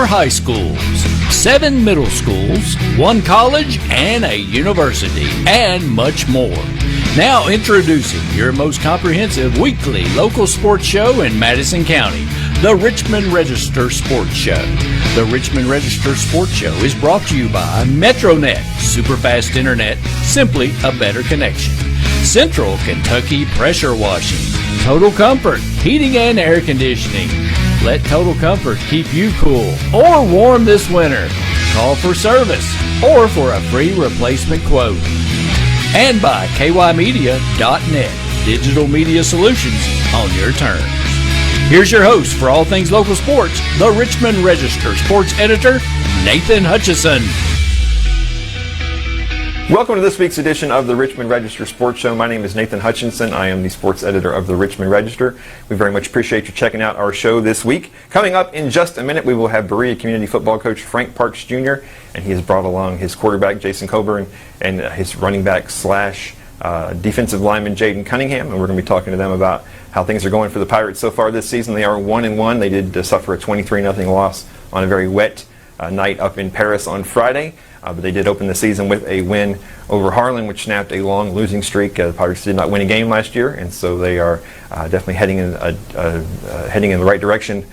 4 high schools, 7 middle schools, 1 college, and a university, and much more. Now introducing your most comprehensive weekly local sports show in Madison County, the Richmond Register Sports Show. The Richmond Register Sports Show is brought to you by MetroNet, superfast internet, simply a better connection. Central Kentucky Pressure Washing, Total Comfort, heating and air conditioning. Let Total Comfort keep you cool or warm this winter. Call for service or for a free replacement quote. And by kymedia.net, digital media solutions on your terms. Here's your host for all things local sports, the Richmond Register sports editor, Nathan Hutchison. Welcome to this week's edition of the Richmond Register Sports Show. My name is Nathan Hutchinson. I am the sports editor of the Richmond Register. We very much appreciate you checking out our show this week. Coming up in just a minute, we will have Berea community football coach Frank Parks Jr., and he has brought along his quarterback Jason Coburn and his running back slash defensive lineman Jaden Cunningham, and we're going to be talking to them about how things are going for the Pirates so far this season. They are 1-1. They did suffer a 23-0 loss on a very wet night up in Paris on Friday. But they did open the season with a win over Harlan, which snapped a long losing streak. The Pirates did not win a game last year, and so they are definitely heading in the right direction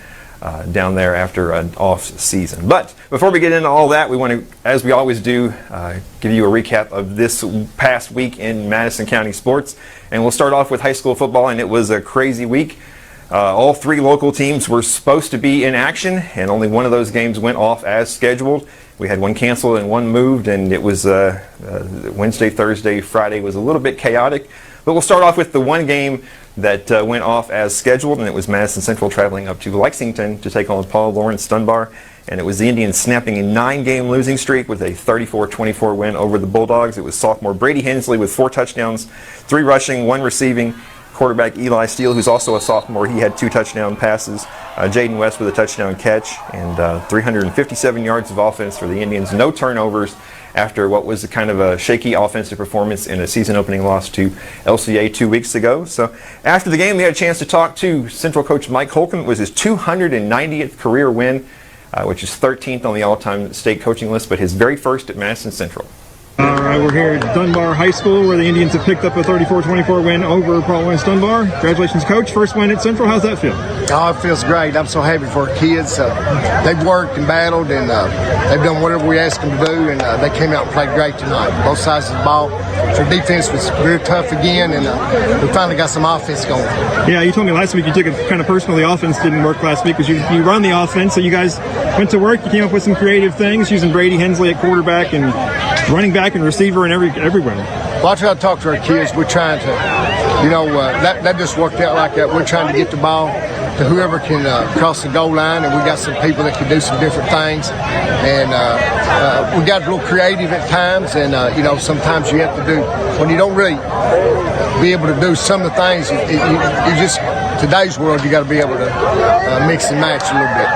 down there after an off season. But before we get into all that, we want to, as we always do, give you a recap of this past week in Madison County sports. And we'll start off with high school football, and it was a crazy week. All 3 local teams were supposed to be in action, and only one of those games went off as scheduled. We had one canceled and one moved, and it was Wednesday, Thursday, Friday was a little bit chaotic. But we'll start off with the one game that went off as scheduled, and it was Madison Central traveling up to Lexington to take on Paul Lawrence Dunbar. And it was the Indians snapping a 9-game losing streak with a 34-24 win over the Bulldogs. It was sophomore Brady Hensley with 4 touchdowns, 3 rushing, 1 receiving. Quarterback Eli Steele, who's also a sophomore, he had 2 touchdown passes. Jaden West with a touchdown catch and 357 yards of offense for the Indians. No turnovers after what was a kind of a shaky offensive performance in a season-opening loss to LCA 2 weeks ago. So after the game, we had a chance to talk to Central coach Mike Holcomb. It was his 290th career win, which is 13th on the all-time state coaching list, but his very first at Madison Central. All right, we're here at Dunbar High School where the Indians have picked up a 34-24 win over Paul Lawrence Dunbar. Congratulations, Coach. First win at Central. How's that feel? Oh, it feels great. I'm so happy for our kids. They've worked and battled, and they've done whatever we asked them to do, and they came out and played great tonight. Both sides of the ball. Their defense was real tough again, and we finally got some offense going. Yeah, you told me last week you took it kind of personal. The offense didn't work last week because you run the offense, so you guys went to work. You came up with some creative things using Brady Hensley at quarterback and running back and receiver and everywhere. Well, I try to talk to our kids. We're trying to, that just worked out like that. We're trying to get the ball to whoever can cross the goal line, and we got some people that can do some different things. And we got a little creative at times, and, sometimes you have to do, when you don't really be able to do some of the things, you just, today's world, you got to be able to mix and match a little bit.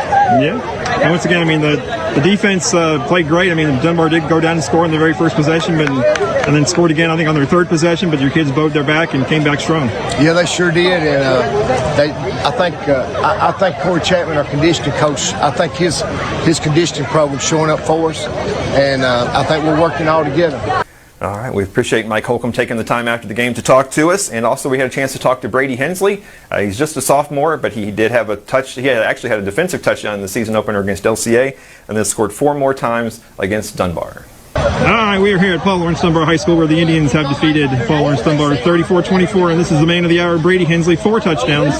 Yeah. And once again, I mean, the defense played great. I mean, Dunbar did go down and score in the very first possession, and then scored again, I think, on their 3rd possession, but your kids bowed their back and came back strong. Yeah, they sure did, and I think Corey Chapman, our conditioning coach, I think his conditioning program's showing up for us, and I think we're working all together. All right, we appreciate Mike Holcomb taking the time after the game to talk to us, and also we had a chance to talk to Brady Hensley. He's just a sophomore, but he did have he actually had a defensive touchdown in the season opener against LCA, and then scored 4 more times against Dunbar. All right, we are here at Paul Lawrence Dunbar High School where the Indians have defeated Paul Lawrence Dunbar 34-24, and this is the man of the hour, Brady Hensley, 4 touchdowns.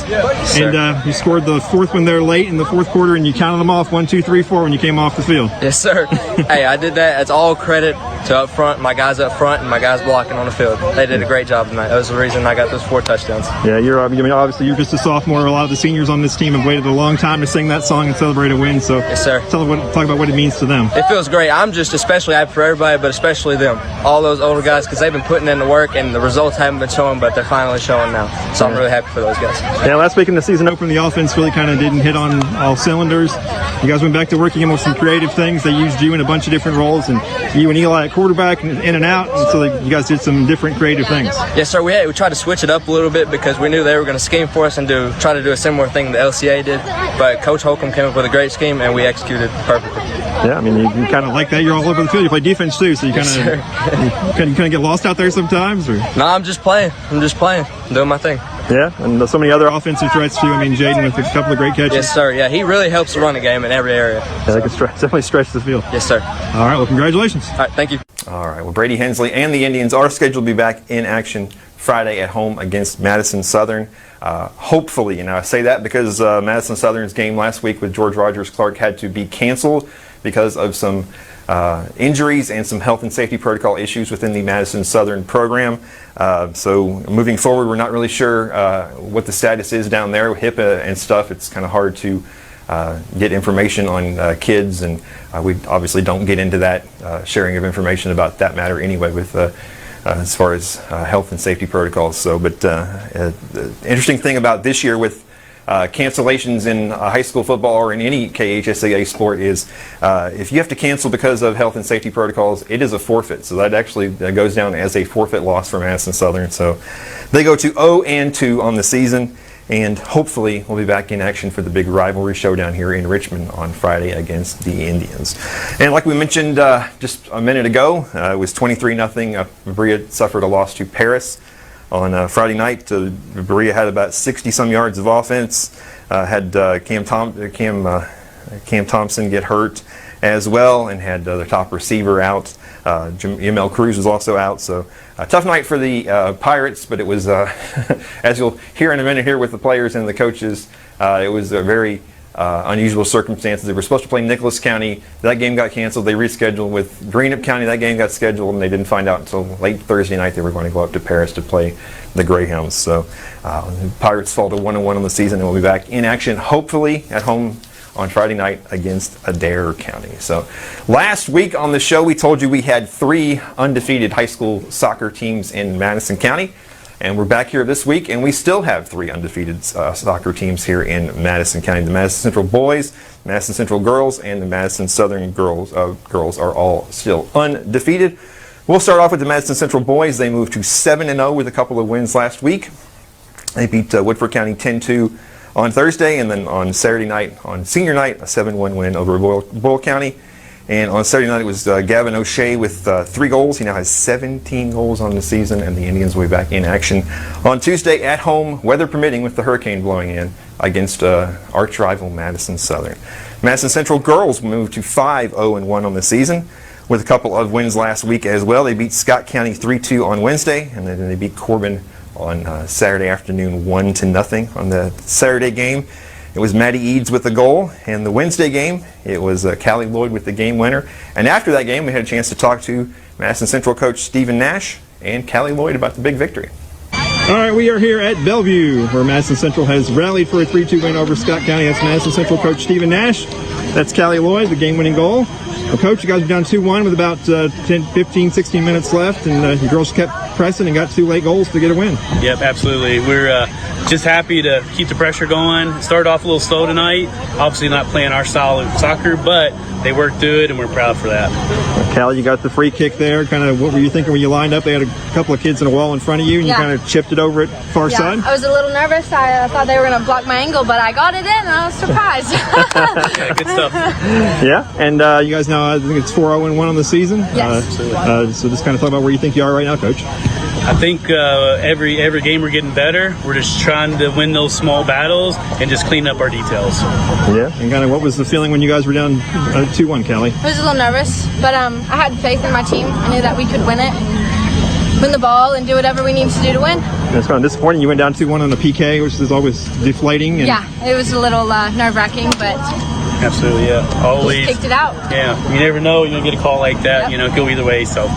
And you scored the 4th one there late in the 4th quarter, and you counted them off 1, 2, 3, 4 when you came off the field. Yes, sir. Hey, I did that. It's all credit to up front, my guys up front, and my guys blocking on the field. They did a great job tonight. That was the reason I got those 4 touchdowns. Yeah, obviously you're just a sophomore. A lot of the seniors on this team have waited a long time to sing that song and celebrate a win. So yes, sir. Talk about what it means to them. It feels great. I'm just especially happy for everybody, but especially them, all those older guys, because they've been putting in the work and the results haven't been showing, but they're finally showing now. So I'm really happy for those guys. Yeah, last week in the season opener, the offense really kind of didn't hit on all cylinders. You guys went back to work again with some creative things. They used you in a bunch of different roles, and you and Eli at at quarterback and in and out, and so you guys did some different creative things. Yes, sir. We tried to switch it up a little bit because we knew they were going to scheme for us and try to do a similar thing the LCA did. But Coach Holcomb came up with a great scheme, and we executed perfectly. Yeah, I mean, you kind of like that. You're all over the field. You play defense too, so you kind of get lost out there sometimes. Or? No, I'm just playing. I'm doing my thing. Yeah, and so many other offensive threats too. I mean, Jaden with a couple of great catches. Yes, sir. Yeah, he really helps the running game in every area. Yeah, they can definitely stretch the field. Yes, sir. All right, well, congratulations. All right, thank you. All right, well, Brady Hensley and the Indians are scheduled to be back in action Friday at home against Madison Southern. Hopefully, and I say that because Madison Southern's game last week with George Rogers Clark had to be canceled because of some injuries and some health and safety protocol issues within the Madison Southern program. So moving forward, we're not really sure what the status is down there, HIPAA and stuff. It's kind of hard to get information on kids, and we obviously don't get into that sharing of information about that matter anyway with as far as health and safety protocols. So, but the interesting thing about this year with cancellations in high school football or in any KHSAA sport is if you have to cancel because of health and safety protocols, it is a forfeit. So that actually goes down as a forfeit loss for Madison Southern. So they go to 0-2 on the season, and hopefully we'll be back in action for the big rivalry showdown here in Richmond on Friday against the Indians. And like we mentioned just a minute ago, it was 23-0. Berea suffered a loss to Paris. On Friday night, Berea had about 60-some yards of offense. Had Cam Thompson get hurt as well, and had their top receiver out. Jamel Cruz was also out. So a tough night for the Pirates, but it was, as you'll hear in a minute here with the players and the coaches, it was a very unusual circumstances. They were supposed to play Nicholas County. That game got canceled. They rescheduled with Greenup County. That game got scheduled, and they didn't find out until late Thursday night they were going to go up to Paris to play the Greyhounds. So the Pirates fall to 1-1 on the season, and we'll be back in action hopefully at home on Friday night against Adair County. So last week on the show we told you we had 3 undefeated high school soccer teams in Madison County. And we're back here this week, and we still have 3 undefeated soccer teams here in Madison County. The Madison Central Boys, Madison Central Girls, and the Madison Southern Girls are all still undefeated. We'll start off with the Madison Central Boys. They moved to 7-0 with a couple of wins last week. They beat Woodford County 10-2 on Thursday, and then on Saturday night, on senior night, a 7-1 win over Boyle County. And on Saturday night, it was Gavin O'Shea with 3 goals. He now has 17 goals on the season, and the Indians will be back in action on Tuesday at home, weather permitting, with the hurricane blowing in, against arch rival Madison Southern. Madison Central Girls moved to 5-0-1 on the season, with a couple of wins last week as well. They beat Scott County 3-2 on Wednesday, and then they beat Corbin on Saturday afternoon 1-0 on the Saturday game. It was Maddie Eads with the goal, and the Wednesday game, it was Callie Lloyd with the game winner. And after that game, we had a chance to talk to Madison Central coach Stephen Nash and Callie Lloyd about the big victory. All right, we are here at Bellevue, where Madison Central has rallied for a 3-2 win over Scott County. That's Madison Central coach Stephen Nash. That's Callie Lloyd, the game-winning goal. Well, Coach, you guys were down 2-1 with about 10, 15, 16 minutes left, and your girls kept pressing and got 2 late goals to get a win. Yep, absolutely. We're just happy to keep the pressure going. Started off a little slow tonight. Obviously not playing our style of soccer, but they worked through it, and we're proud for that. Callie, you got the free kick there. Kind of what were you thinking when you lined up? They had a couple of kids in a wall in front of you, and you kind of chipped it over at far side? I was a little nervous. I thought they were going to block my angle, but I got it in, and I was surprised. Good stuff. Yeah, and you guys now, I think it's 4-0-1 on the season. Yes. So just kind of talk about where you think you are right now, Coach. I think every game we're getting better. We're just trying to win those small battles and just clean up our details. Yeah, and kind of what was the feeling when you guys were down 2-1, Callie? I was a little nervous, but I had faith in my team. I knew that we could win it, and win the ball, and do whatever we needed to do to win. It's kind of disappointing. You went down 2-1 on the PK, which is always deflating. And yeah, it was a little nerve-wracking, but absolutely, yeah. Always just kicked it out. Yeah, you never know you're gonna get a call like that. Yep. You know, go either way. So.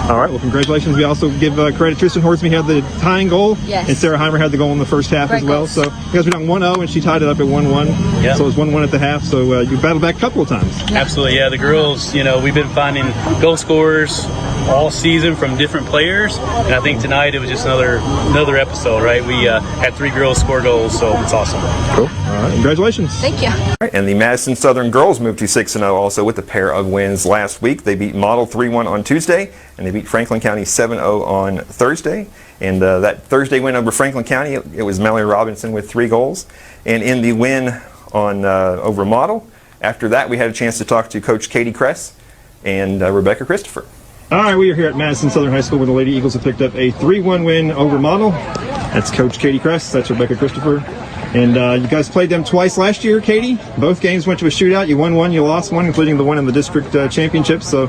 All right, well, congratulations. We also give credit. Tristan Horsby had the tying goal, yes, and Sarah Heimer had the goal in the first half Great as well. goals. So you guys were down 1-0, and she tied it up at 1-1. Yep. So it was 1-1 at the half. So you battled back a couple of times. Absolutely, yeah. The girls, you know, we've been finding goal scorers all season from different players, and I think tonight it was just another episode, right? We had 3 girls score goals, so it's awesome. Cool. All right, congratulations. Thank you. And the Madison Southern girls moved to 6-0 also with a pair of wins last week. They beat Model 3-1 on Tuesday, and they beat Franklin County 7-0 on Thursday. And that Thursday win over Franklin County, it was Mallory Robinson with 3 goals. And in the win on over Model, after that we had a chance to talk to Coach Katie Kress and Rebecca Christopher. All right, we are here at Madison Southern High School where the Lady Eagles have picked up a 3-1 win over Model. That's Coach Katie Kress. That's Rebecca Christopher. And you guys played them twice last year, Katie. Both games went to a shootout. You won one, you lost one, including the one in the district championship. So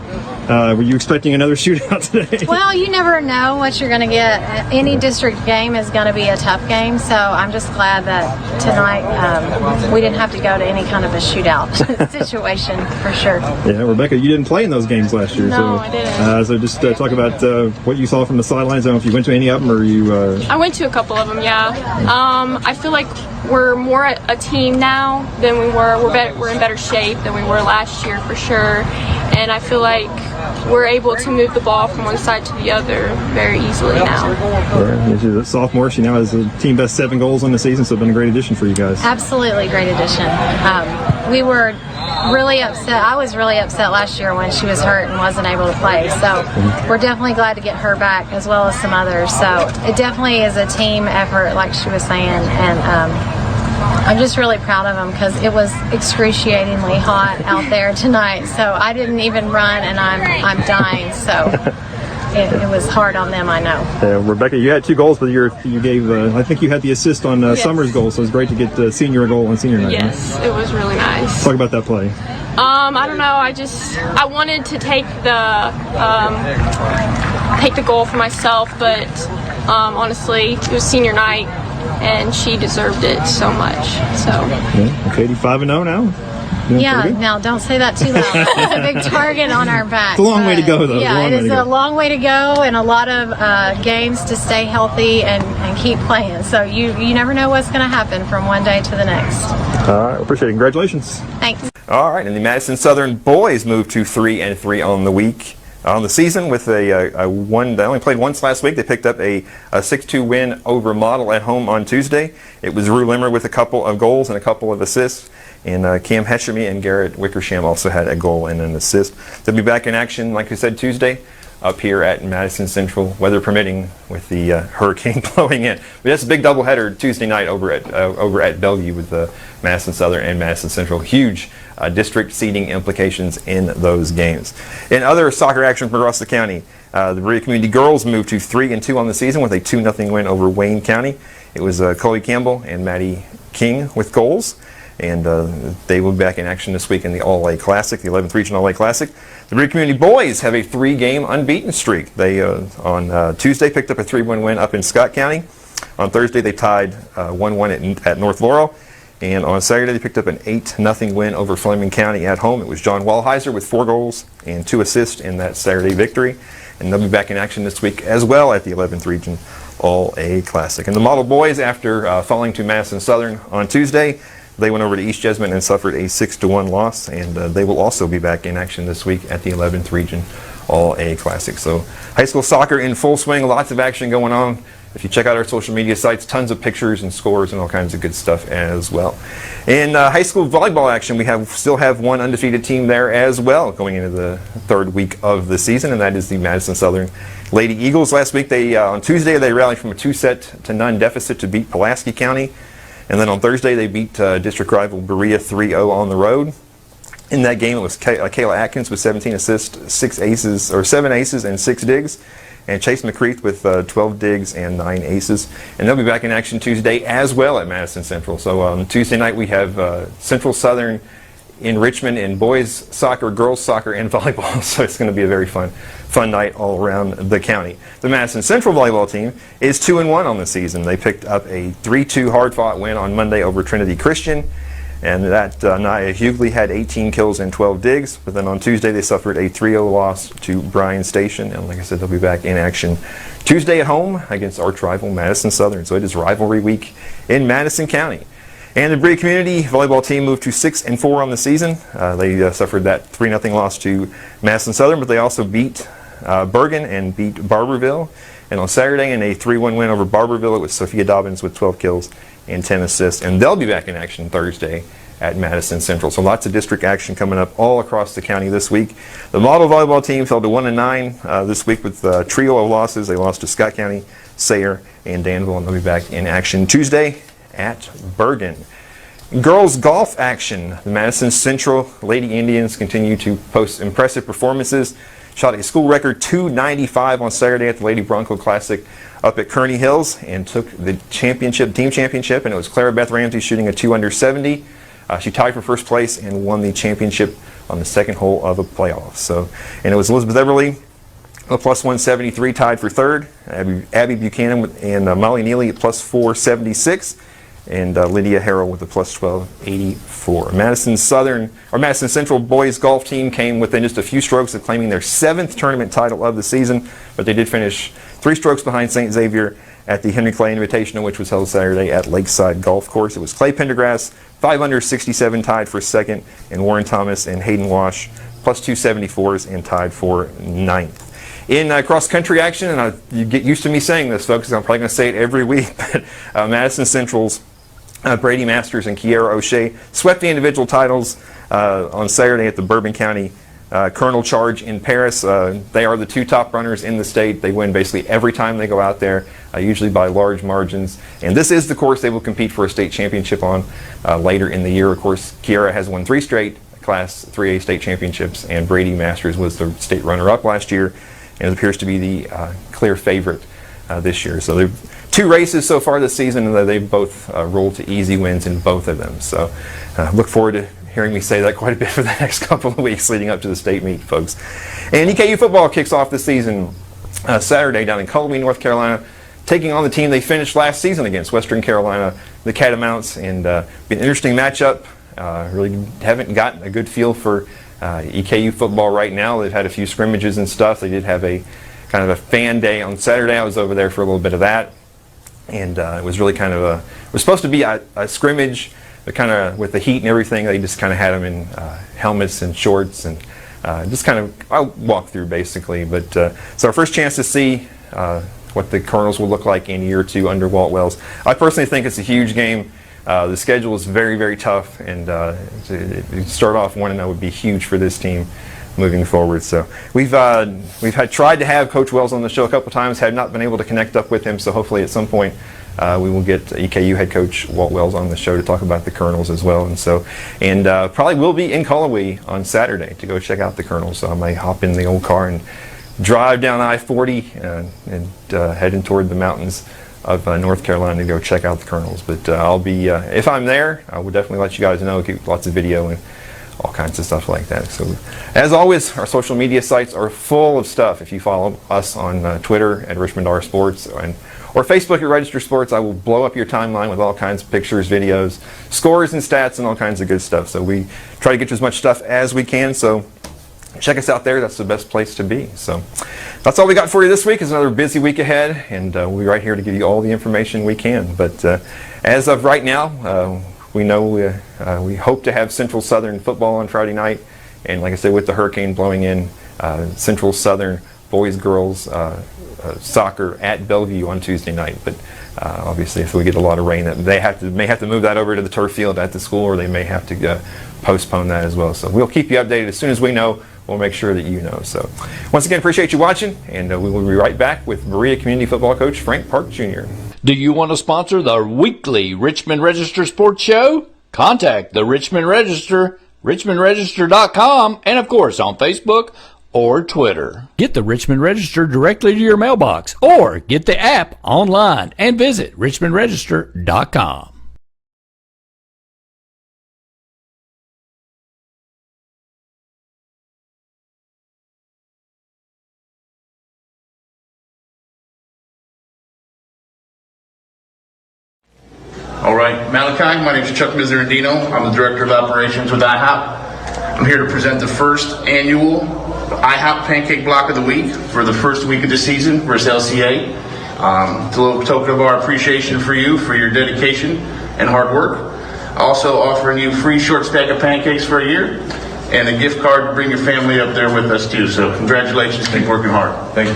were you expecting another shootout today? Well, you never know what you're going to get. Any district game is going to be a tough game. So I'm just glad that tonight we didn't have to go to any kind of a shootout situation for sure. Yeah, Rebecca, you didn't play in those games last year. No, I didn't. So just talk about what you saw from the sidelines. I don't know if you went to any of them or you... I went to a couple of them, yeah. I feel like we're more a team now than we were. We're in better shape than we were last year for sure. And I feel like we're able to move the ball from one side to the other very easily now. She's a sophomore. She now has a team best 7 goals on the season, so it's been a great addition for you guys. Absolutely great addition. We were really upset. I was really upset last year when she was hurt and wasn't able to play. So we're definitely glad to get her back as well as some others. So it definitely is a team effort, like she was saying. And I'm just really proud of them because it was excruciatingly hot out there tonight. So I didn't even run, and I'm dying. So it was hard on them, I know. Rebecca, you had 2 goals, but you gave. I think you had the assist on Yes. Summer's goal, so it's great to get the senior goal on senior night. Yes, it was really nice. Talk about that play. I don't know. I wanted to take the goal for myself, but honestly, it was senior night, and she deserved it so much. So. Yeah, Katie 5-0 now. Yeah, now don't say that too loud. A big target on our back. It's a long way to go, though. Yeah, it is a long way to go, and a lot of games to stay healthy and keep playing. So you never know what's going to happen from one day to the next. All right, appreciate it. Congratulations. Thanks. All right, and the Madison Southern boys moved to 3-3 on the week. On the season with a one, they only played once last week. They picked up a 6-2 win over Model at home on Tuesday. It was Rue Limmer with a couple of goals and a couple of assists. And Cam Heshamy and Garrett Wickersham also had a goal and an assist. They'll be back in action, like I said, Tuesday up here at Madison Central, weather permitting, with the hurricane blowing in. But that's a big doubleheader Tuesday night over at Bellevue with Madison Southern and Madison Central. Huge district seeding implications in those games. In other soccer action from across the county, the Berea Community Girls moved to 3-2 on the season with a 2-0 win over Wayne County. It was Chloe Campbell and Maddie King with goals. And they will be back in action this week in the All-A Classic, the 11th Region All-A Classic. The Berea Community Boys have a 3-game unbeaten streak. They, on Tuesday, picked up a 3-1 win up in Scott County. On Thursday, they tied 1-1 at North Laurel. And on Saturday, they picked up an 8-0 win over Fleming County at home. It was John Wallheiser with 4 goals and 2 assists in that Saturday victory. And they'll be back in action this week as well at the 11th Region All-A Classic. And the Model Boys, after falling to Madison Southern on Tuesday, they went over to East Jesmond and suffered a 6-1 loss, and they will also be back in action this week at the 11th Region All-A Classic. So high school soccer in full swing, lots of action going on. If you check out our social media sites, tons of pictures and scores and all kinds of good stuff as well. In high school volleyball action, we still have one undefeated team there as well going into the 3rd week of the season, and that is the Madison Southern Lady Eagles. Last week, on Tuesday, they rallied from a 2-0 deficit to beat Pulaski County. And then on Thursday, they beat district rival Berea 3-0 on the road. In that game, it was Kayla Atkins with 17 assists, 7 aces, and 6 digs. And Chase McCreath with 12 digs and 9 aces. And they'll be back in action Tuesday as well at Madison Central. So Tuesday night, we have Central Southern in Richmond in boys soccer, girls soccer, and volleyball. So it's going to be a very fun night all around the county. The Madison Central volleyball team is 2-1 on the season. They picked up a 3-2 hard-fought win on Monday over Trinity Christian, and that Nia Hughley had 18 kills and 12 digs. But then on Tuesday they suffered a 3-0 loss to Bryan Station, and like I said, they'll be back in action Tuesday at home against arch rival Madison Southern. So it is rivalry week in Madison County. And the Berea Community volleyball team moved to 6-4 on the season. They suffered that 3-0 loss to Madison Southern, but they also beat Bergen and beat Barberville. And on Saturday, in a 3-1 win over Barberville, it was Sophia Dobbins with 12 kills and 10 assists. And they'll be back in action Thursday at Madison Central. So lots of district action coming up all across the county this week. The model volleyball team fell to 1-9 this week with a trio of losses. They lost to Scott County, Sayre, and Danville, and they'll be back in action Tuesday at Bergen. Girls golf action. The Madison Central Lady Indians continue to post impressive performances. Shot a school record 295 on Saturday at the Lady Bronco Classic up at Kearney Hills and took the championship, team championship, and it was Clara Beth Ramsey shooting a 2 under 70. She tied for first place and won the championship on the second hole of a playoff. So, and it was Elizabeth Everly, a plus 173, tied for third. Abby Buchanan and Molly Neely at plus 476. And Lydia Harrell with a plus 1284. Madison Central boys golf team came within just a few strokes of claiming their 7th tournament title of the season, but they did finish 3 strokes behind St. Xavier at the Henry Clay Invitational, which was held Saturday at Lakeside Golf Course. It was Clay Pendergrass, 5 under 67, tied for second, and Warren Thomas and Hayden Wash, plus 274s, and tied for 9th. In cross-country action, and you get used to me saying this, folks, I'm probably going to say it every week, but Madison Central's Brady Masters and Kiera O'Shea swept the individual titles on Saturday at the Bourbon County Colonel Charge in Paris. They are the 2 top runners in the state. They win basically every time they go out there, usually by large margins. And this is the course they will compete for a state championship on later in the year. Of course, Kiera has won 3 straight Class 3A state championships, and Brady Masters was the state runner-up last year, and it appears to be the clear favorite this year. So they've 2 races so far this season, and they've both rolled to easy wins in both of them. So look forward to hearing me say that quite a bit for the next couple of weeks leading up to the state meet, folks. And EKU football kicks off the season Saturday down in Cullowhee, North Carolina, taking on the team they finished last season against, Western Carolina, the Catamounts. And been an interesting matchup. Really haven't gotten a good feel for EKU football right now. They've had a few scrimmages and stuff. They did have a kind of a fan day on Saturday. I was over there for a little bit of that. And it was really kind of it was supposed to be a scrimmage, but kind of with the heat and everything, they just kind of had them in helmets and shorts and just kind of, I'll walk through basically. But it's our first chance to see what the Colonels will look like in year 2 under Walt Wells. I personally think it's a huge game. The schedule is very, very tough, and to start off 1-0 would be huge for this team moving forward. So we've tried to have Coach Wells on the show a couple times, have not been able to connect up with him. So hopefully at some point we will get EKU head coach Walt Wells on the show to talk about the Colonels as well. And probably will be in Cullowhee on Saturday to go check out the Colonels. So I might hop in the old car and drive down I-40 and heading toward the mountains of North Carolina to go check out the Colonels. But I'll be, if I'm there, I will definitely let you guys know. Keep lots of video and all kinds of stuff like that. So as always, our social media sites are full of stuff. If you follow us on Twitter at Richmond R Sports or Facebook at Register Sports, I will blow up your timeline with all kinds of pictures, videos, scores and stats and all kinds of good stuff. So we try to get you as much stuff as we can. So check us out there. That's the best place to be. So that's all we got for you this week. It's another busy week ahead, and we'll be right here to give you all the information we can. But as of right now, we know we hope to have Central Southern football on Friday night, and like I said, with the hurricane blowing in, Central Southern boys girls soccer at Bellevue on Tuesday night. But obviously, if we get a lot of rain, they may have to move that over to the turf field at the school, or they may have to postpone that as well. So we'll keep you updated as soon as we know. We'll make sure that you know. So once again, appreciate you watching, and we will be right back with Berea Community Football Coach Frank Park Jr. Do you want to sponsor the weekly Richmond Register Sports Show? Contact the Richmond Register, richmondregister.com, and of course on Facebook or Twitter. Get the Richmond Register directly to your mailbox, or get the app online and visit richmondregister.com. All right, Malachi, my name is Chuck Miserandino. I'm the Director of Operations with IHOP. I'm here to present the first annual IHOP Pancake Block of the Week for the first week of the season versus LCA. It's a little token of our appreciation for you, for your dedication and hard work. Also offering you free short stack of pancakes for a year. and a gift card to bring your family up there with us too. So congratulations, keep working hard. Thank you.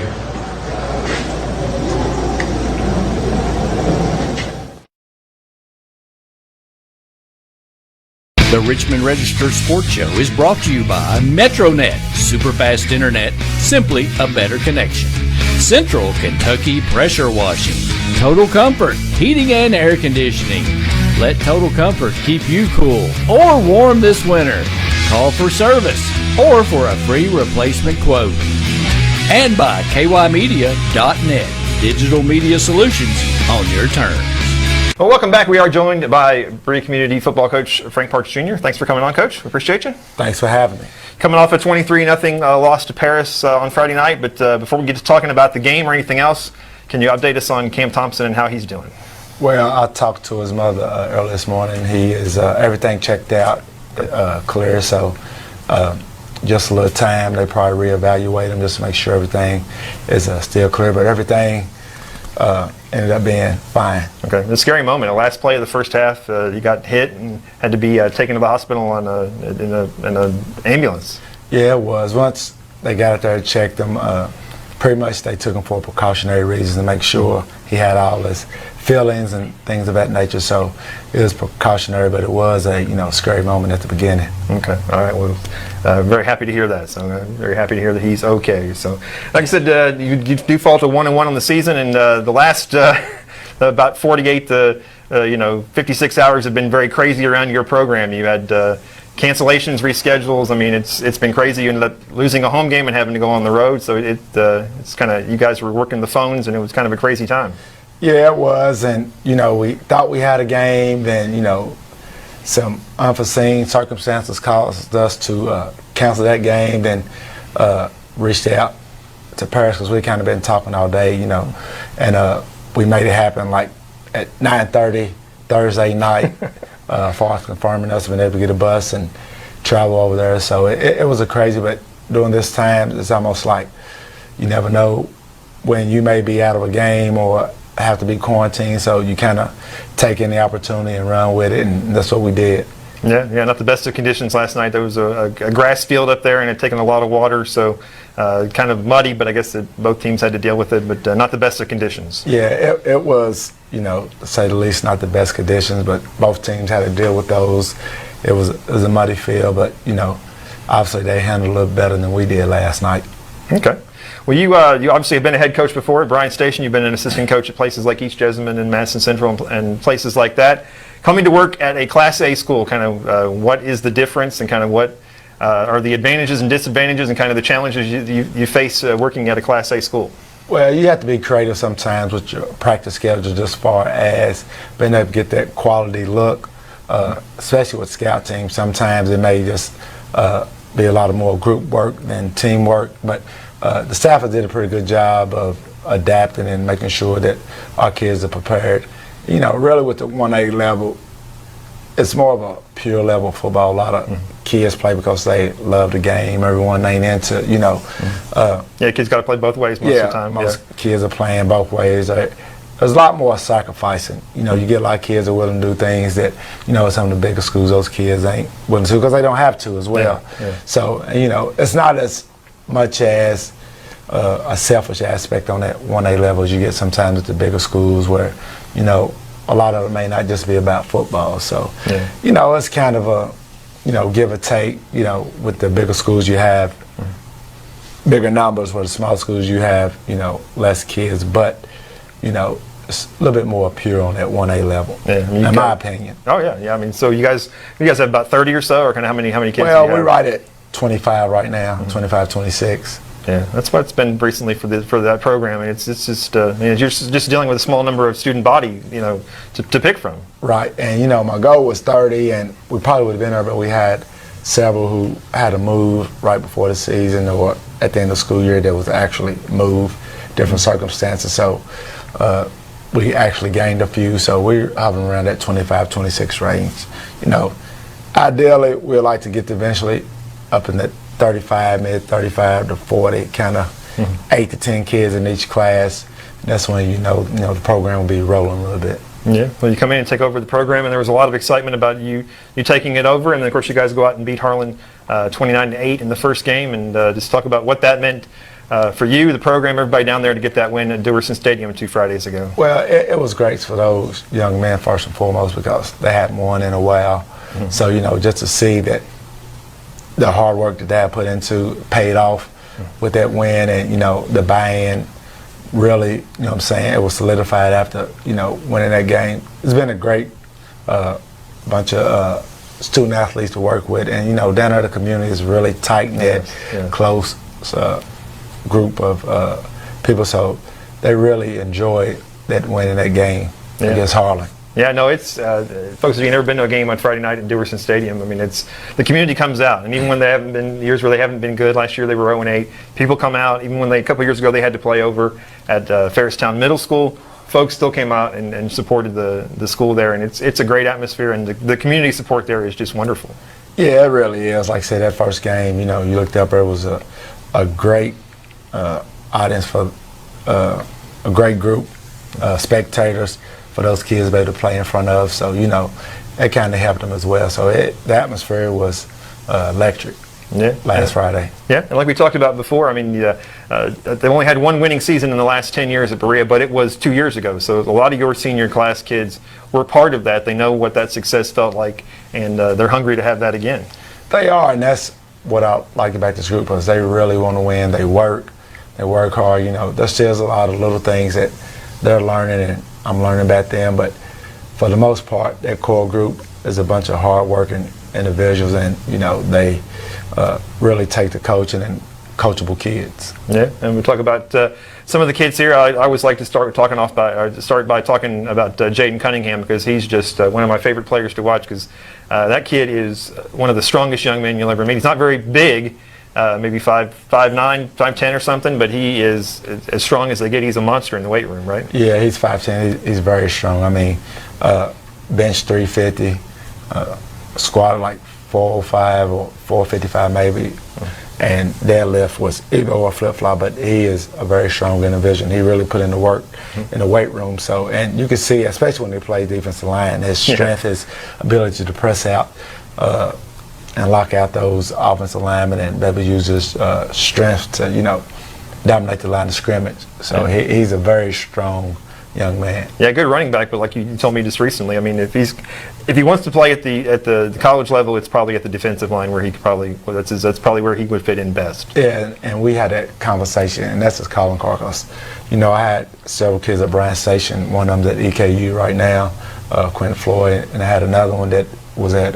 The Richmond Register Sports Show is brought to you by MetroNet, super fast internet, simply a better connection. Central Kentucky Pressure Washing, Total Comfort, heating and air conditioning. Let Total Comfort keep you cool or warm this winter. Call for service or for a free replacement quote. And by KYmedia.net, digital media solutions on your terms. Well, welcome back. We are joined by Berea Community Football Coach Frank Parks Jr. Thanks for coming on, Coach. We appreciate you. Thanks for having me. Coming off a 23-0 loss to Paris on Friday night, but before we get to talking about the game or anything else, can you update us on Cam Thompson and how he's doing? Well, I talked to his mother early this morning. He is everything checked out, clear. So just a little time. They probably reevaluate him just to make sure everything is still clear. But everything ended up being fine. Okay, a scary moment. The last play of the first half, you got hit and had to be taken to the hospital in an ambulance. Yeah, it was. Once they got out there and checked him, pretty much they took him for precautionary reasons to make sure he had all his feelings and things of that nature. So it was precautionary, but it was a scary moment at the beginning. Okay, all right. Well, very happy to hear that. So very happy to hear that he's okay. So, like I said, you do fall to 1-1 on the season, and the last about 48 to 56 hours have been very crazy around your program. You had cancellations, reschedules. I mean, it's been crazy. You ended up losing a home game and having to go on the road. So it's kind of, you guys were working the phones, and it was kind of a crazy time. Yeah, it was, and we thought we had a game. Then some unforeseen circumstances caused us to cancel that game. Then reached out to Paris because we kind of been talking all day, and we made it happen like at 9:30 Thursday night. Far as confirming us, being able to get a bus and travel over there. So it was a crazy, but during this time, it's almost like you never know when you may be out of a game or have to be quarantined, so you kind of take any opportunity and run with it, and that's what we did. Yeah, not the best of conditions last night. There was a grass field up there, and it had taken a lot of water, so kind of muddy, but I guess that both teams had to deal with it, but not the best of conditions. Yeah, it was, to say the least, not the best conditions, but both teams had to deal with those. It was a muddy field, but, obviously they handled it a little better than we did last night. Okay. Well, you obviously have been a head coach before at Bryan Station. You've been an assistant coach at places like East Jessamine and Madison Central and places like that. Coming to work at a Class A school, kind of what is the difference and kind of what are the advantages and disadvantages and kind of the challenges you face working at a Class A school? Well, you have to be creative sometimes with your practice schedule as far as being able to get that quality look, especially with scout teams. Sometimes it may just be a lot of more group work than teamwork, but the staff did a pretty good job of adapting and making sure that our kids are prepared. Really with the 1A level, it's more of a pure level football. A lot of kids play because they love the game. Everyone ain't into, kids got to play both ways most of the time. Most kids are playing both ways. There's a lot more sacrificing. You get a lot of kids that are willing to do things that, some of the bigger schools, those kids ain't willing to because they don't have to as well. Yeah. So, it's not as much as a selfish aspect on that 1A level as you get sometimes at the bigger schools where, a lot of it may not just be about football. So, it's kind of a, give or take, with the bigger schools you have bigger numbers, where the small schools you have, less kids, but, it's a little bit more pure on that 1A level, in my opinion. Oh, yeah. I mean, so you guys have about 30 or so, or kind of how many kids Well, do you have? we're right at 25 right now, 25, 26. Yeah, that's what it's been recently for that program. And it's just you're just dealing with a small number of student body, to pick from. Right, and my goal was 30, and we probably would have been there, but we had several who had to move right before the season or at the end of the school year that was actually moved, different circumstances. So we actually gained a few, so we're hovering around that 25, 26 range. Ideally, we'd like to get to eventually up in that 35, mid 35 to 40, kind of 8 to 10 kids in each class. That's when the program will be rolling a little bit. Yeah, well, you come in and take over the program, and there was a lot of excitement about you taking it over, and then, of course, you guys go out and beat Harlan 29-8 in the first game, and just talk about what that meant for you, the program, everybody down there to get that win at Dewerson Stadium 2 Fridays ago. Well, it was great for those young men first and foremost because they hadn't won in a while. Mm-hmm. So, just to see that the hard work that they had put into paid off with that win, and, the buy-in really, what I'm saying, it was solidified after, winning that game. It's been a great bunch of student athletes to work with, and, down there the community is really tight-knit, close group of people, so they really enjoyed that win in that game against Harlan. Yeah, no, it's folks. If you've never been to a game on Friday night at Dewerson Stadium, I mean, it's the community comes out, and even when they haven't been years where they haven't been good. Last year they were 0-8. People come out. Even when a couple years ago they had to play over at Ferristown Middle School, folks still came out and supported the school there, and it's a great atmosphere, and the community support there is just wonderful. Yeah, it really is. Like I said, that first game, you looked up, it was a great audience for a great group, spectators for those kids to be able to play in front of. So, that kind of helped them as well. So the atmosphere was electric last Friday. Yeah, and like we talked about before, I mean, they've only had one winning season in the last 10 years at Berea, but it was 2 years ago. So a lot of your senior class kids were part of that. They know what that success felt like, and they're hungry to have that again. They are, and that's what I like about this group, is they really want to win. They work hard. There's still a lot of little things that they're learning, and I'm learning about them, but for the most part, that core group is a bunch of hard-working individuals, and they really take to coaching and coachable kids. Yeah, and we'll talk about some of the kids here. I always like to start by talking about Jaden Cunningham, because he's just one of my favorite players to watch, because that kid is one of the strongest young men you'll ever meet. He's not very big, maybe 5'9", 5'10" or something, but he is as strong as they get. He's a monster in the weight room, right? Yeah, he's 5'10". He's very strong. I mean, bench 350, squat like 405 or 455 maybe, and deadlift was either or flip-flop, but he is a very strong individual. He really put in the work in the weight room. So, and you can see, especially when they play defensive line, his strength, his ability to press out and lock out those offensive linemen, and be able to use his strength to, dominate the line of scrimmage. So he's a very strong young man. Yeah, good running back, but like you told me just recently, I mean, if he wants to play at the college level, it's probably at the defensive line where he could that's probably where he would fit in best. Yeah, and we had that conversation, and that's his calling card, because I had several kids at Bryan Station. One of them's at EKU right now, Quentin Floyd, and I had another one that was at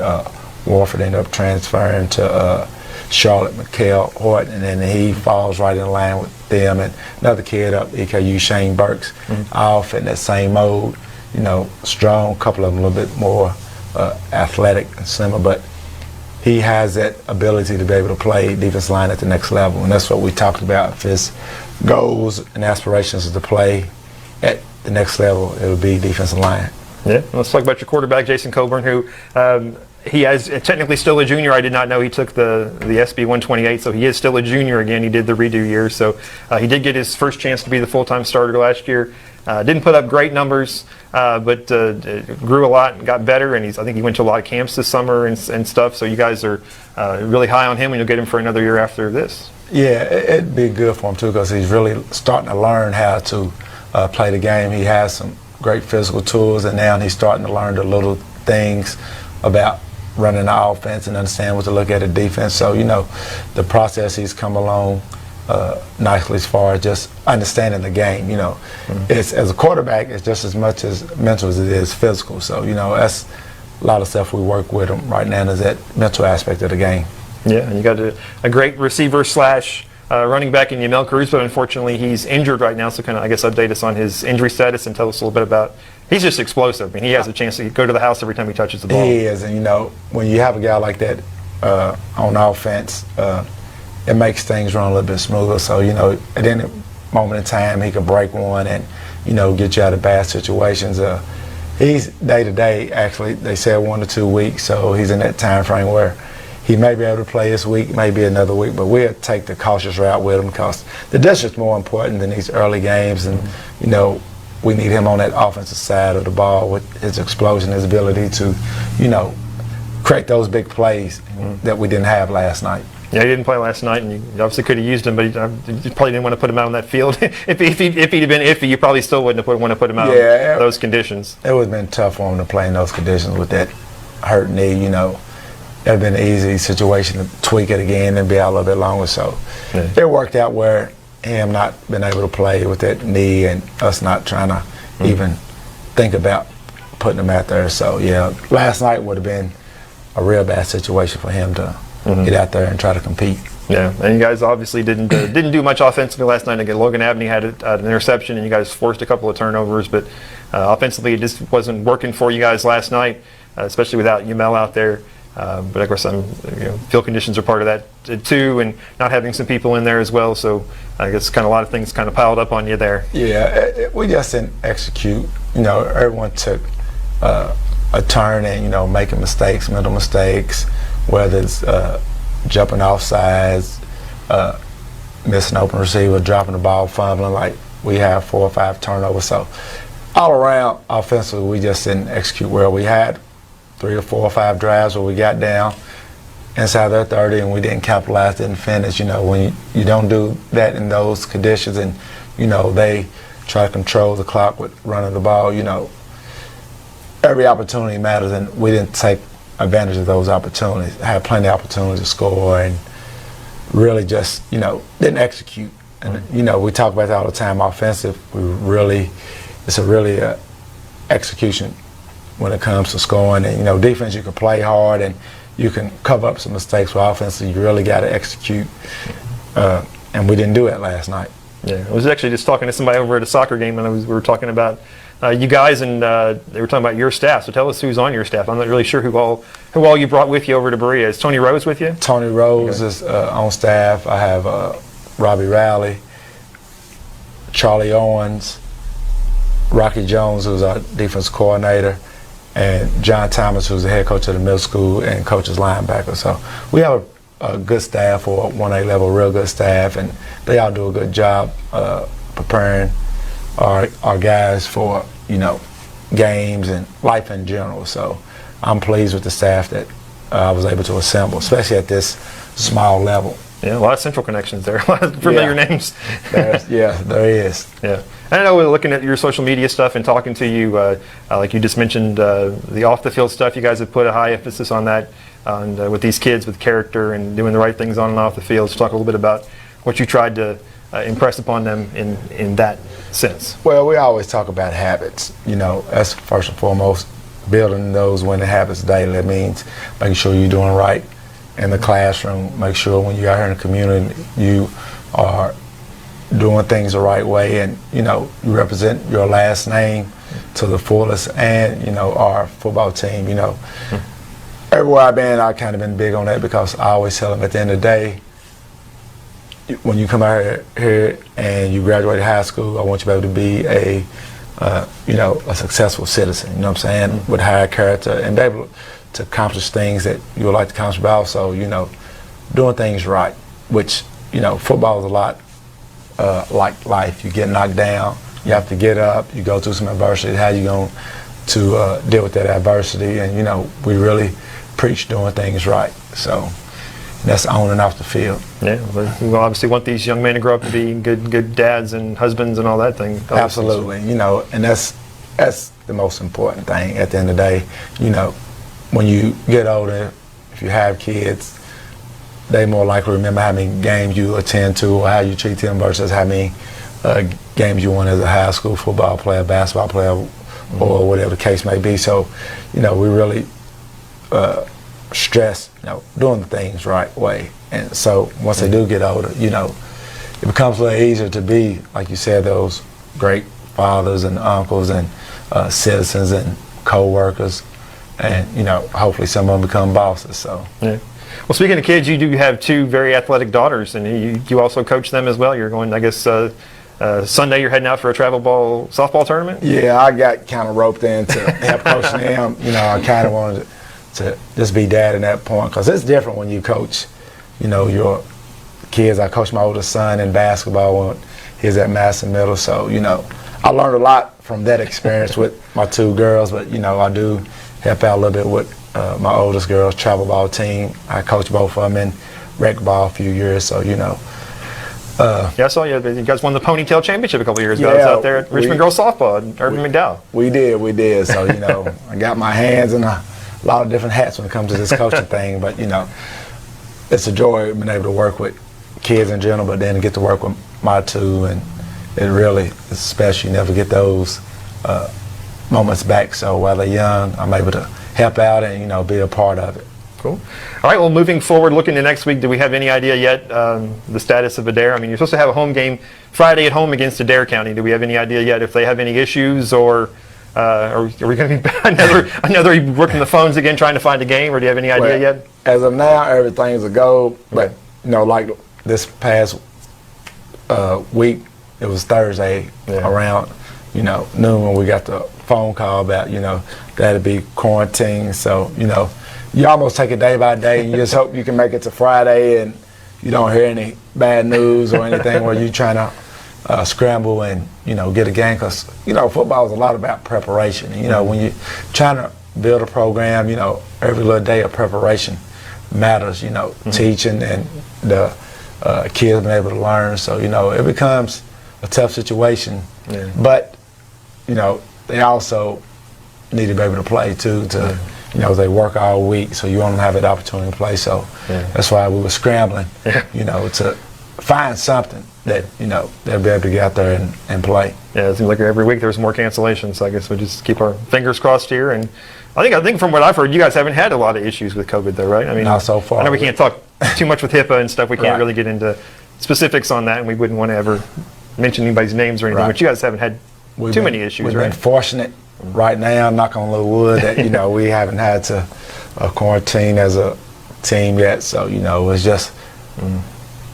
Warford, ended up transferring to Charlotte McHale Horton, and then he falls right in line with them. And another kid up EKU, Shane Burks, all fit in that same mode. Strong, couple of them a little bit more athletic and slimmer, but he has that ability to be able to play defensive line at the next level, and that's what we talked about. If his goals and aspirations is to play at the next level, it would be defensive line. Yeah, let's talk about your quarterback, Jason Coburn, who he is technically still a junior. I did not know he took the SB 128, so he is still a junior again. He did the redo year, so he did get his first chance to be the full-time starter last year. Didn't put up great numbers, but grew a lot and got better, and I think he went to a lot of camps this summer and stuff, so you guys are really high on him, and you'll get him for another year after this. Yeah, it'd be good for him too, because he's really starting to learn how to play the game. He has some great physical tools, and now he's starting to learn the little things about running the offense and understand what to look at the defense. So, the process he's come along nicely as far as just understanding the game. It's, as a quarterback, it's just as much as mental as it is physical. So, that's a lot of stuff we work with him right now, is that mental aspect of the game. Yeah, and you got a great receiver / running back in Yamel Cruz, but unfortunately he's injured right now, so kind of, I guess, update us on his injury status and tell us a little bit about. He's just explosive. I mean, he has a chance to go to the house every time he touches the ball. He is, and when you have a guy like that on offense, it makes things run a little bit smoother. So, at any moment in time, he can break one and, get you out of bad situations. He's day-to-day, actually. They said 1 to 2 weeks, so he's in that time frame where he may be able to play this week, maybe another week, but we'll take the cautious route with him, because the district's more important than these early games, and, we need him on that offensive side of the ball with his explosion, his ability to, create those big plays that we didn't have last night. Yeah, he didn't play last night, and you obviously could have used him, but you probably didn't want to put him out on that field. if he'd been iffy, you probably still wouldn't have want to put him out in those conditions. It would have been tough for him to play in those conditions with that hurt knee. You know, it would have been an easy situation to tweak it again and be out a little bit longer. So it worked out where him not being able to play with that knee and us not trying to even think about putting him out there. So yeah, last night would have been a real bad situation for him to get out there and try to compete. Yeah, and you guys obviously didn't do much offensively last night. Again, Logan Abney had an interception, and you guys forced a couple of turnovers, but offensively it just wasn't working for you guys last night, especially without Yamel out there. But of course, field conditions are part of that too, and not having some people in there as well. So I guess kind of a lot of things kind of piled up on you there. Yeah, we just didn't execute. You know, everyone took a turn and making mistakes, mental mistakes, whether it's jumping off sides, missing open receiver, dropping the ball, fumbling. Like we have 4 or 5 turnovers. So all around offensively, we just didn't execute well. We had 3 or 4 or 5 drives where we got down inside their 30 and we didn't capitalize, didn't finish. You know, when you don't do that in those conditions, and they try to control the clock with running the ball. Every opportunity matters, and we didn't take advantage of those opportunities. I had plenty of opportunities to score, and really just didn't execute. And we talk about that all the time. Offensive, it's a really execution when it comes to scoring. And defense, you can play hard and you can cover up some mistakes. For offense, you really got to execute, and we didn't do it last night. Yeah, I was actually just talking to somebody over at a soccer game, and we were talking about you guys, and they were talking about your staff. So tell us who's on your staff. I'm not really sure who all you brought with you over to Berea. Is Tony Rose with you? Tony Rose is on staff. I have Robbie Rowley, Charlie Owens, Rocky Jones, who's our defense coordinator, and John Thomas, who's the head coach of the middle school and coaches linebacker. So we have a good staff for 1A level, real good staff, and they all do a good job preparing our guys for games and life in general. So I'm pleased with the staff that I was able to assemble, especially at this small level. Yeah, a lot of central connections there, a lot of familiar names. There is. Yeah. I know we're looking at your social media stuff and talking to you, like you just mentioned, the off-the-field stuff. You guys have put a high emphasis on that, with these kids, with character and doing the right things on and off the field. So talk a little bit about what you tried to impress upon them in that sense. Well, we always talk about habits. That's first and foremost, building those winning habits daily. That means making sure you're doing right in the classroom. Make sure when you're out here in the community, you are doing things the right way, and you represent your last name to the fullest, and our football team. Everywhere I've been, I've kind of been big on that, because I always tell them at the end of the day, when you come out here and you graduate high school, I want you to be able to be a successful citizen. You know what I'm saying? With high character and be able to accomplish things that you would like to accomplish, but also doing things right. Which football is a lot like life. You get knocked down, you have to get up, you go through some adversity. How you going to deal with that adversity? And we really preach doing things right. So that's on and off the field. Yeah, we obviously want these young men to grow up to be good dads and husbands and all that thing. Absolutely, and that's the most important thing at the end of the day. When you get older, if you have kids, they more likely remember how many games you attend to or how you treat them versus how many games you won as a high school football player, basketball player, or whatever the case may be. So, we really stress, doing things right way. And so once they do get older, it becomes a little easier to be, like you said, those great fathers and uncles and citizens and co-workers, and hopefully some of them become bosses. So yeah. Well, speaking of kids, you do have 2 very athletic daughters, and you also coach them as well. You're going, I guess, Sunday you're heading out for a travel ball softball tournament? Yeah, I got kind of roped in to help coaching them. I kind of wanted to just be dad in that point, because it's different when you coach, your kids. I coached my oldest son in basketball when he was at Madison Middle, so, I learned a lot from that experience with my 2 girls, but, I do help out a little bit with my oldest girls' travel ball team. I coached both of them in rec ball a few years, so you know. Yeah, I saw you guys won the Ponytail Championship a couple years ago. I was out there at Richmond Girls Softball and Irvin McDowell. We did. So, you know, I got my hands in a lot of different hats when it comes to this coaching thing. But, you know, it's a joy being able to work with kids in general, but then to get to work with my two. And it really is special. You never get those moments back. So while they're young, I'm able to help out and, you know, be a part of it. Cool. All right, well, moving forward, looking to next week, do we have any idea yet the status of Adair? I mean, you're supposed to have a home game Friday at home against Adair County. Do we have any idea yet if they have any issues, or are we going to be another working the phones again trying to find a game, or do you have any idea yet? As of now, everything's a go, but, you know, like this past week, it was Thursday around, you know, noon when we got the phone call about, you know, that'd be quarantine. So, you know, you almost take it day by day, and you just hope you can make it to Friday and you don't hear any bad news or anything where you're trying to scramble and, you know, get a game. Because, you know, football is a lot about preparation. And, you know, when you're trying to build a program, you know, every little day of preparation matters, you know, teaching and the kids being able to learn. So, you know, it becomes a tough situation. Yeah. But, you know, they also need to be able to play, too, to you know, they work all week, so you want them to have that opportunity to play. So that's why we were scrambling, you know, to find something that, you know, they'll be able to get out there and play. Yeah, it seems like every week there's more cancellations, so I guess we'll just keep our fingers crossed here. And I think from what I've heard, you guys haven't had a lot of issues with COVID, though, right? I mean, not so far. I know we can't talk too much with HIPAA and stuff. We can't really get into specifics on that, and we wouldn't want to ever mention anybody's names or anything, but you guys haven't had too many issues, we've right? We've been fortunate right now, knock on the wood, that, you know, we haven't had to quarantine as a team yet. So, you know, it's just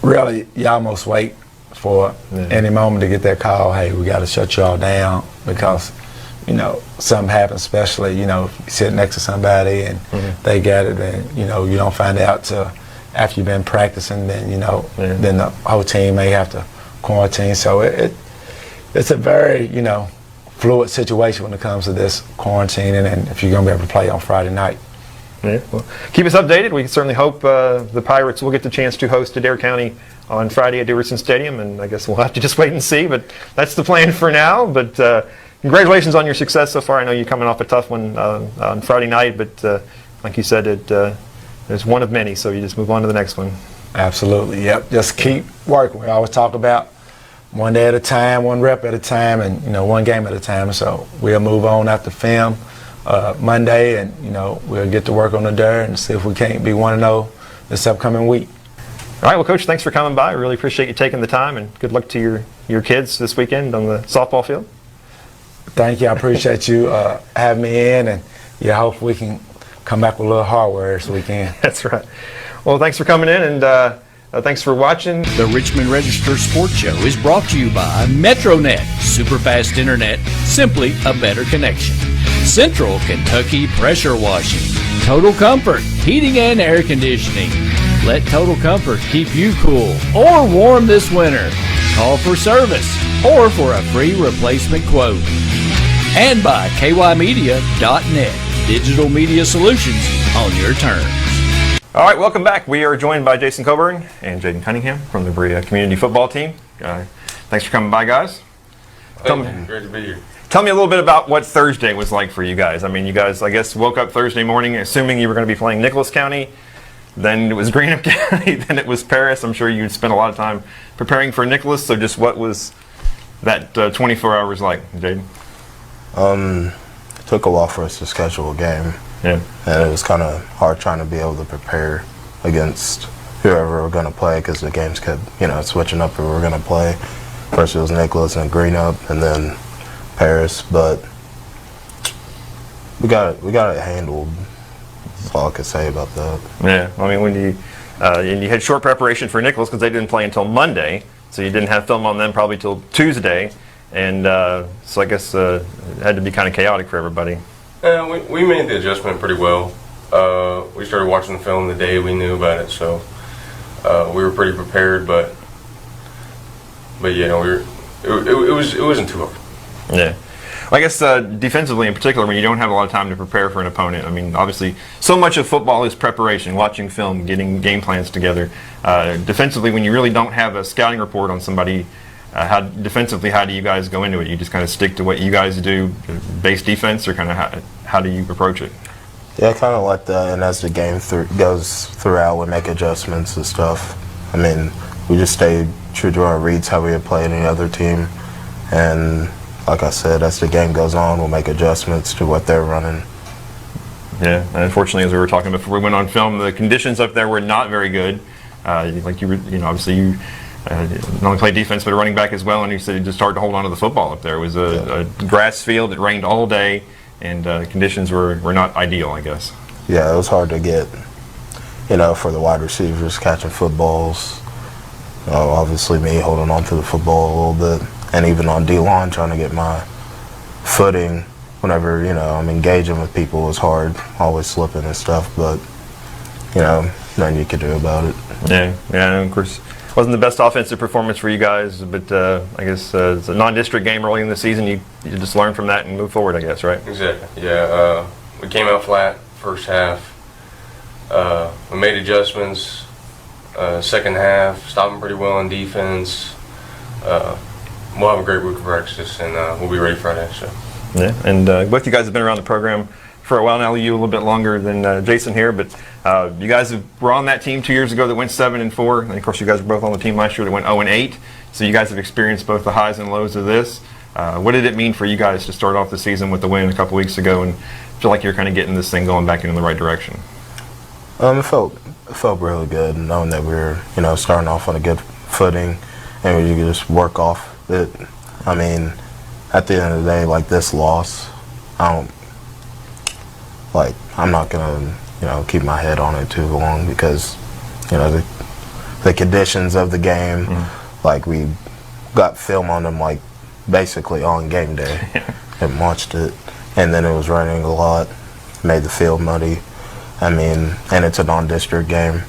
really, you almost wait for any moment to get that call, hey, we got to shut y'all down because, you know, something happens, especially, you know, if you sit next to somebody and they got it, and, you know, you don't find out till after you've been practicing, then, you know, then the whole team may have to quarantine. So it's a very, you know, fluid situation when it comes to this quarantining, and if you're going to be able to play on Friday night. Yeah, well, keep us updated. We certainly hope the Pirates will get the chance to host Adair County on Friday at Dickerson Stadium, and I guess we'll have to just wait and see, but that's the plan for now. But congratulations on your success so far. I know you're coming off a tough one on Friday night, but like you said, there's one of many, so you just move on to the next one. Absolutely, yep. Just keep working. We always talk about one day at a time, one rep at a time, and, you know, one game at a time. So we'll move on after film Monday, and, you know, we'll get to work on the dirt and see if we can't be 1-0 this upcoming week. All right, well, Coach, thanks for coming by. I really appreciate you taking the time, and good luck to your kids this weekend on the softball field. Thank you. I appreciate you having me in, and yeah, hopefully we can come back with a little hardware this weekend. That's right. Well, thanks for coming in, and thanks for watching. The Richmond Register Sports Show is brought to you by MetroNet, superfast internet, simply a better connection. Central Kentucky Pressure Washing, Total Comfort, heating and air conditioning. Let Total Comfort keep you cool or warm this winter. Call for service or for a free replacement quote. And by KYmedia.net, digital media solutions on your terms. All right, welcome back. We are joined by Jason Coburn and Jaden Cunningham from the Berea community football team. Thanks for coming by, guys. Great to be here. Tell me a little bit about what Thursday was like for you guys. I mean, you guys, I guess, woke up Thursday morning assuming you were going to be playing Nicholas County. Then it was Greenup County. Then it was Paris. I'm sure you spent a lot of time preparing for Nicholas. So just what was that 24 hours like, Jaden? It took a while for us to schedule a game. Yeah. And it was kind of hard trying to be able to prepare against whoever we're going to play because the games kept, you know, switching up who we were going to play. First it was Nicholas and Greenup and then Paris, but we got it handled. That's all I could say about that. Yeah, I mean, when you had short preparation for Nicholas because they didn't play until Monday, so you didn't have film on them probably till Tuesday, and so I guess it had to be kind of chaotic for everybody. Yeah, we made the adjustment pretty well. We started watching the film the day we knew about it, so we were pretty prepared. But you know, it wasn't too hard. Yeah. Well, I guess defensively in particular, when you don't have a lot of time to prepare for an opponent, I mean, obviously, so much of football is preparation, watching film, getting game plans together. Defensively, when you really don't have a scouting report on somebody, how do you guys go into it? You just kind of stick to what you guys do, base defense, or kind of how do you approach it? Yeah, kind of like that. And as the game goes throughout, we make adjustments and stuff. I mean, we just stay true to our reads, how we would play any other team. And like I said, as the game goes on, we'll make adjustments to what they're running. Yeah, and unfortunately, as we were talking before we went on film, the conditions up there were not very good. Like obviously you not only play defense but a running back as well, and you said it's just hard to hold on to the football up there. It was a grass field. It rained all day, and conditions were not ideal, I guess. Yeah, it was hard to get, for the wide receivers catching footballs. Obviously me holding on to the football a little bit, and even on D-line trying to get my footing whenever, I'm engaging with people was hard, always slipping and stuff, but, nothing you could do about it. Yeah, and of course, wasn't the best offensive performance for you guys, but I guess it's a non-district game early in the season. You just learn from that and move forward, I guess, right? Exactly. Yeah, we came out flat first half. We made adjustments. Second half, stopping pretty well on defense. We'll have a great week of practice, and we'll be ready Friday. So. Yeah, and both you guys have been around the program for a while now. You a little bit longer than Jason here, but you guys were on that team 2 years ago that went 7-4, and of course you guys were both on the team last year that went 0-8. So you guys have experienced both the highs and lows of this. What did it mean for you guys to start off the season with the win a couple weeks ago and feel like you're kind of getting this thing going back in the right direction? It felt really good knowing that we were, starting off on a good footing, and we could just work off it. I mean, at the end of the day, like this loss, I'm not gonna, keep my head on it too long because, the conditions of the game, like we got film on them like basically on game day and watched it, and then it was raining a lot, made the field muddy. I mean, and it's a non-district game.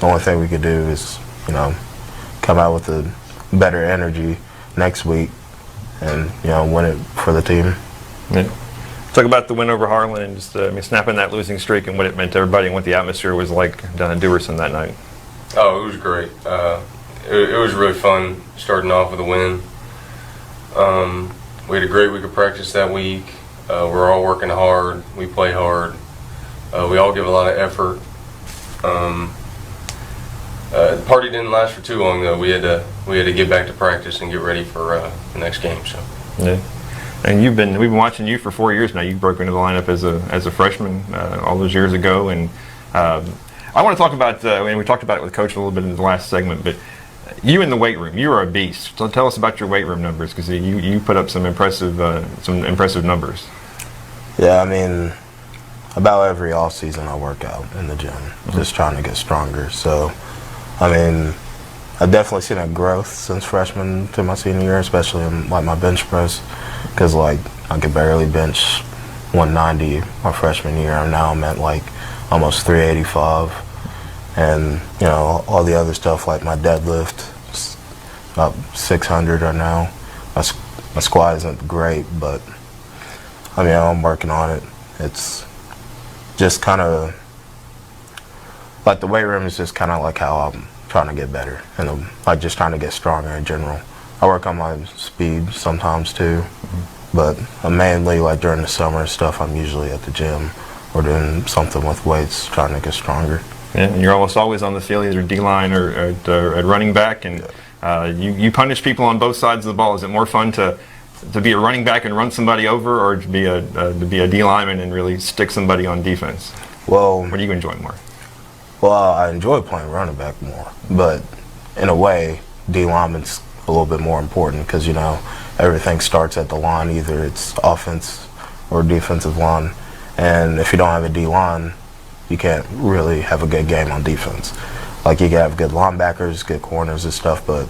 The only thing we could do is, come out with a better energy next week and, win it for the team. Yeah. Talk about the win over Harlan and just snapping that losing streak and what it meant to everybody and what the atmosphere was like down at Dewerson that night. Oh, it was great. It was really fun starting off with a win. We had a great week of practice that week. We're all working hard. We play hard. We all give a lot of effort. The party didn't last for too long though. We had to get back to practice and get ready for the next game. So. Yeah. And we've been watching you for 4 years now. You broke into the lineup as a freshman all those years ago, and I want to talk about. And we talked about it with Coach a little bit in the last segment, but you in the weight room, you are a beast. So tell us about your weight room numbers because you put up some impressive numbers. Yeah, I mean, about every off season I work out in the gym, just trying to get stronger. So, I mean, I've definitely seen a growth since freshman to my senior year, especially in like my bench press, because like I could barely bench 190 my freshman year, and now I'm at like almost 385, and all the other stuff like my deadlift, about 600 right now. My squat isn't great, but I mean I'm working on it. It's just kind of like the weight room is just kind of like how I'm trying to get better, and like just trying to get stronger in general. I work on my speed sometimes too, but mainly like during the summer stuff, I'm usually at the gym or doing something with weights, trying to get stronger. Yeah, and you're almost always on the field, either D-line or at running back, and you punish people on both sides of the ball. Is it more fun to be a running back and run somebody over, or to be a D-lineman and really stick somebody on defense? Well, what do you enjoy more? Well, I enjoy playing running back more, but in a way, D-lineman's a little bit more important because, everything starts at the line. Either it's offense or defensive line, and if you don't have a D-line, you can't really have a good game on defense. Like, you can have good linebackers, good corners and stuff, but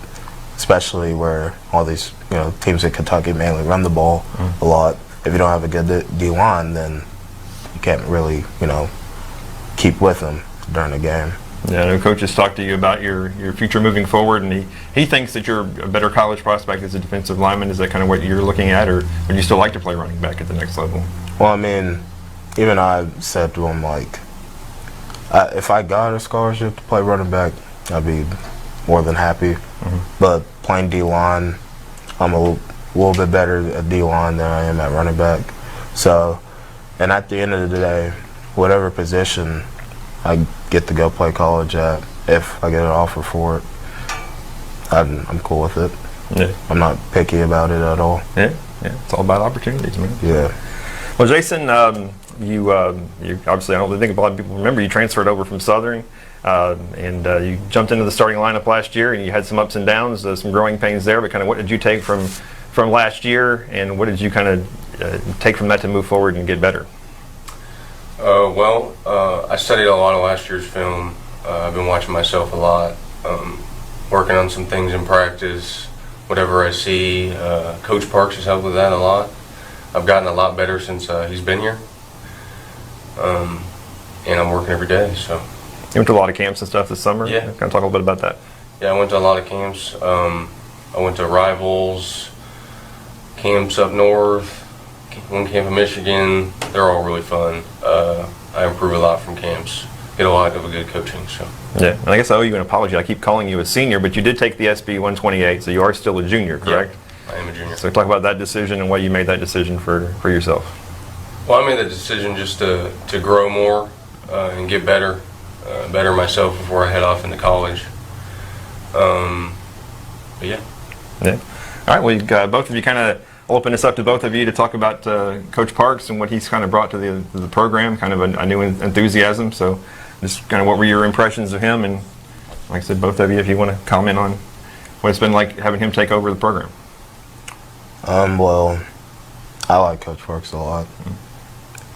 especially where all these, teams in Kentucky mainly run the ball a lot, if you don't have a good D-line, then you can't really, keep with them during the game. Yeah, I know Coach has talked to you about your future moving forward, and he thinks that you're a better college prospect as a defensive lineman. Is that kind of what you're looking at, or would you still like to play running back at the next level? Well, I mean, even I said to him, like, if I got a scholarship to play running back, I'd be more than happy. But playing D-line, I'm a little bit better at D-line than I am at running back. So, and at the end of the day, whatever position I get to go play college at, if I get an offer for it, I'm cool with it. Yeah. I'm not picky about it at all. Yeah, it's all about opportunities, man. Yeah. Well, Jason, you obviously, I don't think a lot of people remember, you transferred over from Southern, and you jumped into the starting lineup last year, and you had some ups and downs, some growing pains there, but kind of what did you take from last year, and what did you kind of take from that to move forward and get better? I studied a lot of last year's film. I've been watching myself a lot, working on some things in practice, whatever I see. Coach Parks has helped with that a lot. I've gotten a lot better since he's been here, and I'm working every day. So you went to a lot of camps and stuff this summer? Yeah. Kind of talk a little bit about that. Yeah, I went to a lot of camps. I went to Rivals, camps up north, one camp in Michigan. They're all really fun. I improve a lot from camps. Get a lot of good coaching. So. Yeah, and I guess I owe you an apology. I keep calling you a senior, but you did take the SB 128, so you are still a junior, correct? Yeah, I am a junior. So talk about that decision and why you made that decision for yourself. Well, I made the decision just to grow more and get better myself before I head off into college. But yeah. Yeah. All right, well, both of you kind of, I'll open this up to both of you to talk about Coach Parks and what he's kind of brought to the program, kind of a new enthusiasm. So just kind of what were your impressions of him? And like I said, both of you, if you want to comment on what it's been like having him take over the program. Well, I like Coach Parks a lot.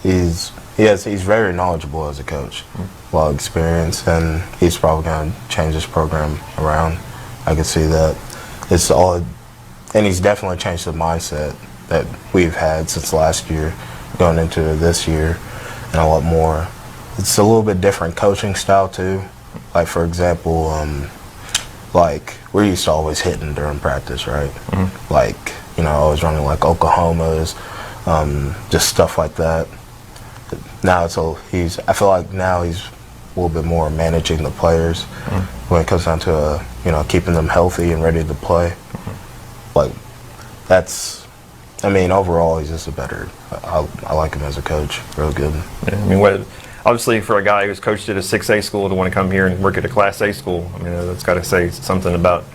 He's very knowledgeable as a coach, a lot of experience, and he's probably going to change this program around. I can see that. It's all. And he's definitely changed the mindset that we've had since last year, going into this year, and a lot more. It's a little bit different coaching style too. Like for example, like we're used to always hitting during practice, right? Like always running like Oklahomas, just stuff like that. Now I feel like now he's a little bit more managing the players when it comes down to keeping them healthy and ready to play. Like, overall, he's just a better. I like him as a coach, real good. Yeah, I mean, obviously, for a guy who's coached at a 6A school to want to come here and work at a Class A school, I mean, that's got to say something about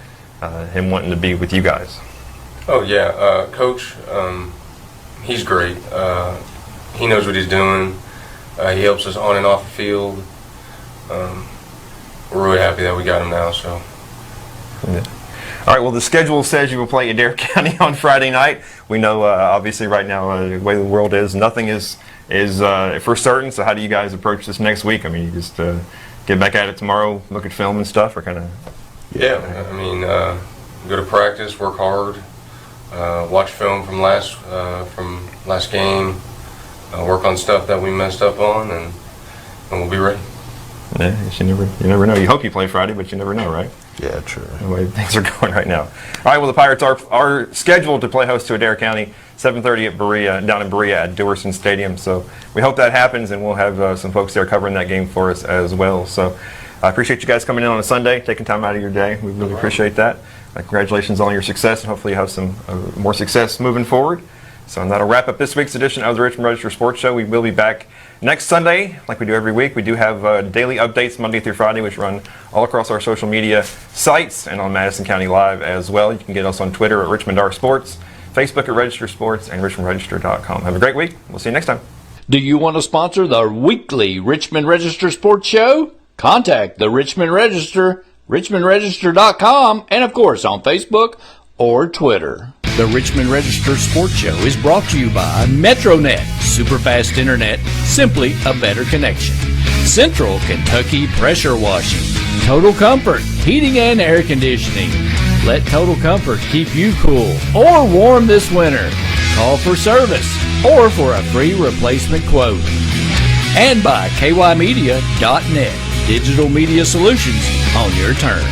him wanting to be with you guys. Oh yeah, Coach, he's great. He knows what he's doing. He helps us on and off the field. We're really happy that we got him now. So. Yeah. All right, well, the schedule says you will play Adair County on Friday night. We know, obviously, right now, the way the world is, nothing is for certain. So how do you guys approach this next week? I mean, you just get back at it tomorrow, look at film and stuff, or kind of? Yeah, I mean, go to practice, work hard, watch film from last game, work on stuff that we messed up on, and we'll be ready. Yeah, you never know. You hope you play Friday, but you never know, right? Yeah, true. The way things are going right now. All right, well, the Pirates are scheduled to play host to Adair County, 7:30 at Berea, down in Berea at Dewerson Stadium. So we hope that happens, and we'll have some folks there covering that game for us as well. So I appreciate you guys coming in on a Sunday, taking time out of your day. We really appreciate that. Congratulations on your success, and hopefully you have some more success moving forward. So that'll wrap up this week's edition of the Richmond Register Sports Show. We will be back next Sunday, like we do every week. We do have daily updates Monday through Friday, which run all across our social media sites and on Madison County Live as well. You can get us on Twitter at Richmond R Sports, Facebook at Register Sports, and RichmondRegister.com. Have a great week. We'll see you next time. Do you want to sponsor the weekly Richmond Register Sports Show? Contact the Richmond Register, RichmondRegister.com, and of course on Facebook or Twitter. The Richmond Register Sports Show is brought to you by MetroNet, superfast internet, simply a better connection. Central Kentucky Pressure Washing, Total Comfort, heating and air conditioning. Let Total Comfort keep you cool or warm this winter. Call for service or for a free replacement quote. And by KYmedia.net. digital media solutions on your terms.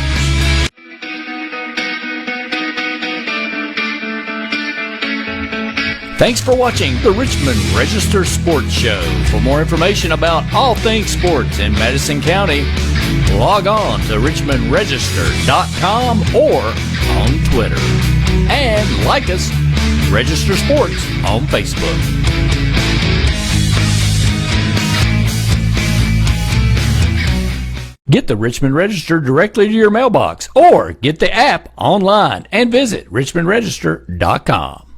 Thanks for watching the Richmond Register Sports Show. For more information about all things sports in Madison County, log on to richmondregister.com or on Twitter. And like us, Register Sports on Facebook. Get the Richmond Register directly to your mailbox or get the app online and visit richmondregister.com.